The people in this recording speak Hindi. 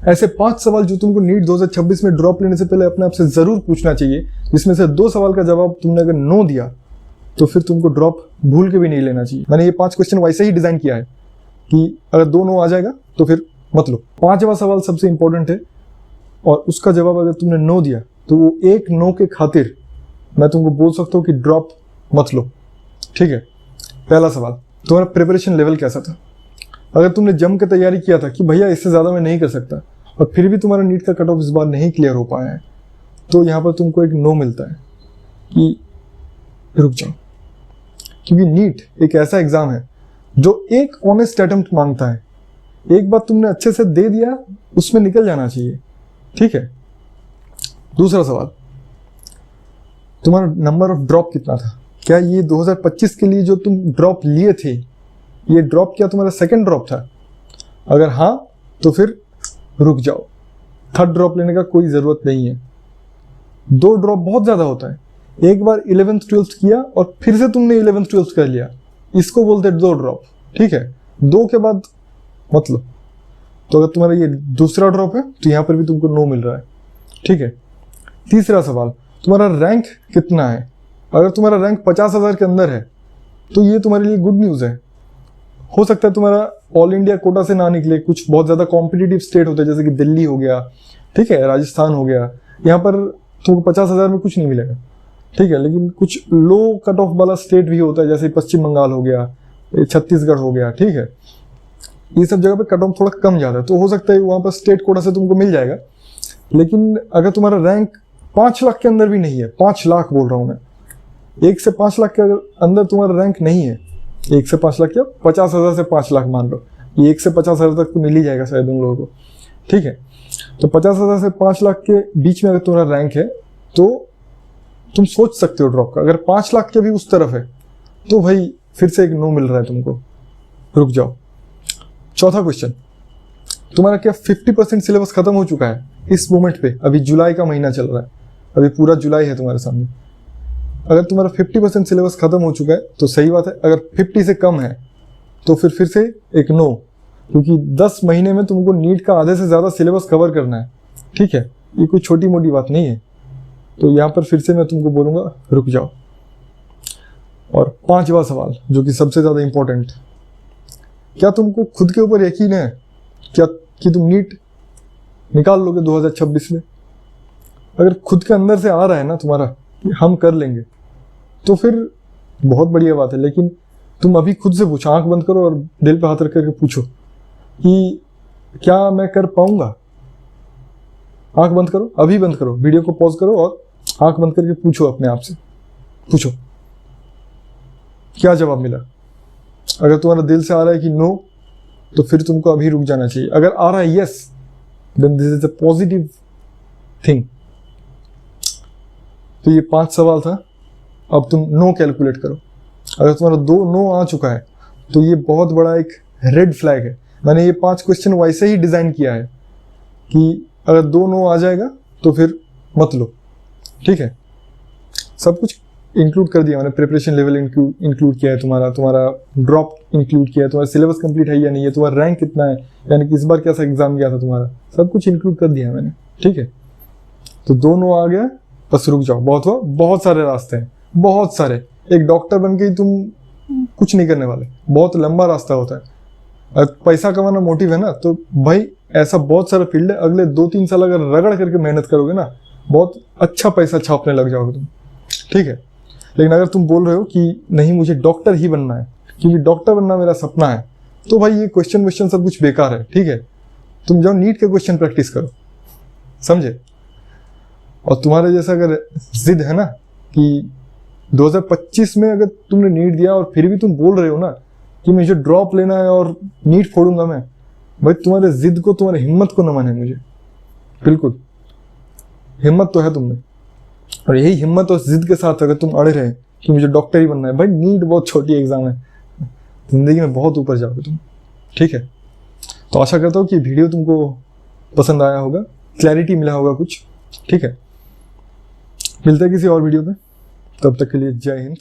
ऐसे 5 सवाल जो तुमको नीट 2026 में ड्रॉप लेने से पहले अपने आप से जरूर पूछना चाहिए, जिसमें से 2 सवाल का जवाब तुमने अगर नो दिया तो फिर तुमको ड्रॉप भूल के भी नहीं लेना चाहिए। मैंने ये 5 क्वेश्चन वैसे ही डिजाइन किया है कि अगर 2 नो आ जाएगा तो फिर मत लो। 5वां सवाल सबसे इंपॉर्टेंट है और उसका जवाब अगर तुमने नो दिया तो वो एक नो के खातिर मैं तुमको बोल सकता हूँ कि ड्रॉप मत लो, ठीक है। पहला सवाल, तुम्हारा प्रिपरेशन लेवल कैसा था? अगर तुमने जम के तैयारी किया था कि भैया इससे ज़्यादा मैं नहीं कर सकता और फिर भी तुम्हारा नीट का कट ऑफ इस बार नहीं क्लियर हो पाया है, तो यहाँ पर तुमको एक नो मिलता है कि रुक जाओ, क्योंकि नीट एक ऐसा एग्जाम है जो एक ऑनेस्ट अटेम्प्ट मांगता है। एक बार तुमने अच्छे से दे दिया, उसमें निकल जाना चाहिए, ठीक है। दूसरा सवाल, तुम्हारा नंबर ऑफ ड्रॉप कितना था? क्या ये 2025 के लिए जो तुम ड्रॉप लिए थे, ये ड्रॉप क्या तुम्हारा सेकंड ड्रॉप था? अगर हाँ तो फिर रुक जाओ, थर्ड ड्रॉप लेने का कोई ज़रूरत नहीं है। 2 ड्रॉप बहुत ज़्यादा होता है। एक बार 11th 12th किया और फिर से तुमने 11th 12th कर लिया, इसको बोलते हैं 2 ड्रॉप, ठीक है। 2 के बाद मत लो। तो अगर तुम्हारा ये दूसरा ड्रॉप है तो यहाँ पर भी तुमको नो मिल रहा है, ठीक है। तीसरा सवाल, तुम्हारा रैंक कितना है? अगर तुम्हारा रैंक 50,000 के अंदर है तो ये तुम्हारे लिए गुड न्यूज़ है। हो सकता है तुम्हारा ऑल इंडिया कोटा से ना निकले, कुछ बहुत ज़्यादा कॉम्पिटिटिव स्टेट होते हैं जैसे कि दिल्ली हो गया, ठीक है, राजस्थान हो गया, यहाँ पर तुमको 50,000 में कुछ नहीं मिलेगा, ठीक है। लेकिन कुछ लो कट ऑफ वाला स्टेट भी होता है जैसे पश्चिम बंगाल हो गया, छत्तीसगढ़ हो गया, ठीक है। ये सब जगह पे कट ऑफ थोड़ा कम ज़्यादा है, तो हो सकता है वहाँ पर स्टेट कोटा से तुमको मिल जाएगा। लेकिन अगर तुम्हारा रैंक 5 लाख के अंदर भी नहीं है, 5 लाख बोल रहा हूँ मैं, 1 से 5 लाख के अंदर तुम्हारा रैंक नहीं है, 1 से 5 लाख क्या 50,000 से 5 लाख मान लो, ये 1 से 50,000 तक तो मिल ही जाएगा शायद उन लोगों को, ठीक है। तो 50,000 से 5 लाख के बीच में अगर तुम्हारा रैंक है तो तुम सोच सकते हो ड्रॉप का। अगर 5 लाख के भी उस तरफ है तो भाई फिर से एक नो मिल रहा है तुमको, रुक जाओ। चौथा क्वेश्चन, तुम्हारा क्या 50% सिलेबस खत्म हो चुका है इस मोमेंट पे? अभी जुलाई का महीना चल रहा है, अभी पूरा जुलाई है तुम्हारे सामने। अगर तुम्हारा 50% सिलेबस खत्म हो चुका है तो सही बात है। अगर 50 से कम है तो फिर से एक नो, क्योंकि 10 महीने में तुमको नीट का आधे से ज़्यादा सिलेबस कवर करना है, ठीक है। ये कोई छोटी मोटी बात नहीं है। तो यहाँ पर फिर से मैं तुमको बोलूँगा रुक जाओ। और 5वां सवाल जो कि सबसे ज़्यादा इंपॉर्टेंट, क्या तुमको खुद के ऊपर यकीन है क्या कि तुम नीट निकाल लोगे 2026 में? अगर खुद के अंदर से आ रहा है ना तुम्हारा कि हम कर लेंगे तो फिर बहुत बढ़िया बात है। लेकिन तुम अभी खुद से पूछो, आंख बंद करो और दिल पे हाथ रख करके पूछो कि क्या मैं कर पाऊंगा? आंख बंद करो, अभी बंद करो, वीडियो को पॉज करो और आंख बंद करके पूछो अपने आप से, पूछो क्या जवाब मिला। अगर तुम्हारा दिल से आ रहा है कि नो तो फिर तुमको अभी रुक जाना चाहिए। अगर आ रहा है yes, then this is a positive thing. तो ये 5 सवाल था। अब तुम नो कैलकुलेट करो। अगर तुम्हारा 2 नो आ चुका है तो ये बहुत बड़ा एक रेड फ्लैग है। मैंने ये 5 क्वेश्चन वैसे ही डिजाइन किया है कि अगर 2 नो आ जाएगा तो फिर मत लो, ठीक है। सब कुछ इंक्लूड कर दिया मैंने, प्रिपरेशन लेवल इंक्लूड किया है, तुम्हारा ड्रॉप इंक्लूड किया है, तुम्हारा सिलेबस कंप्लीट है या नहीं है, तुम्हारा रैंक कितना है, यानी कि इस बार कैसा एग्जाम गया था तुम्हारा, सब कुछ इंक्लूड कर दिया है मैंने, ठीक है। तो 2 नो आ गया, बस रुक जाओ। बहुत हुआ, बहुत सारे रास्ते हैं, बहुत सारे। एक डॉक्टर बन के ही तुम कुछ नहीं करने वाले, बहुत लंबा रास्ता होता है। अगर पैसा कमाना मोटिव है ना तो भाई ऐसा बहुत सारा फील्ड है। अगले 2-3 साल अगर रगड़ करके मेहनत करोगे ना, बहुत अच्छा पैसा छापने लग जाओगे तुम, ठीक है। लेकिन अगर तुम बोल रहे हो कि नहीं मुझे डॉक्टर ही बनना है क्योंकि डॉक्टर बनना मेरा सपना है, तो भाई ये क्वेश्चन सब कुछ बेकार है, ठीक है। तुम जाओ नीट के क्वेश्चन प्रैक्टिस करो, समझे। और तुम्हारे जैसा अगर जिद है ना कि 2025 में अगर तुमने नीट दिया और फिर भी तुम बोल रहे हो ना कि मुझे ड्रॉप लेना है और नीट फोड़ूंगा मैं, भाई तुम्हारे जिद को, तुम्हारी हिम्मत को नमन है मुझे, बिल्कुल। हिम्मत तो है तुम में, और यही हिम्मत और जिद के साथ अगर तुम अड़े रहे कि मुझे डॉक्टर ही बनना है, भाई नीट बहुत छोटी एग्जाम है, जिंदगी में बहुत ऊपर जाओगे तुम, ठीक है। तो आशा करता हूँ कि वीडियो तुमको पसंद आया होगा, क्लैरिटी मिला होगा कुछ, ठीक है। मिलते हैं किसी और वीडियो में, तब तक के लिए जय हिंद।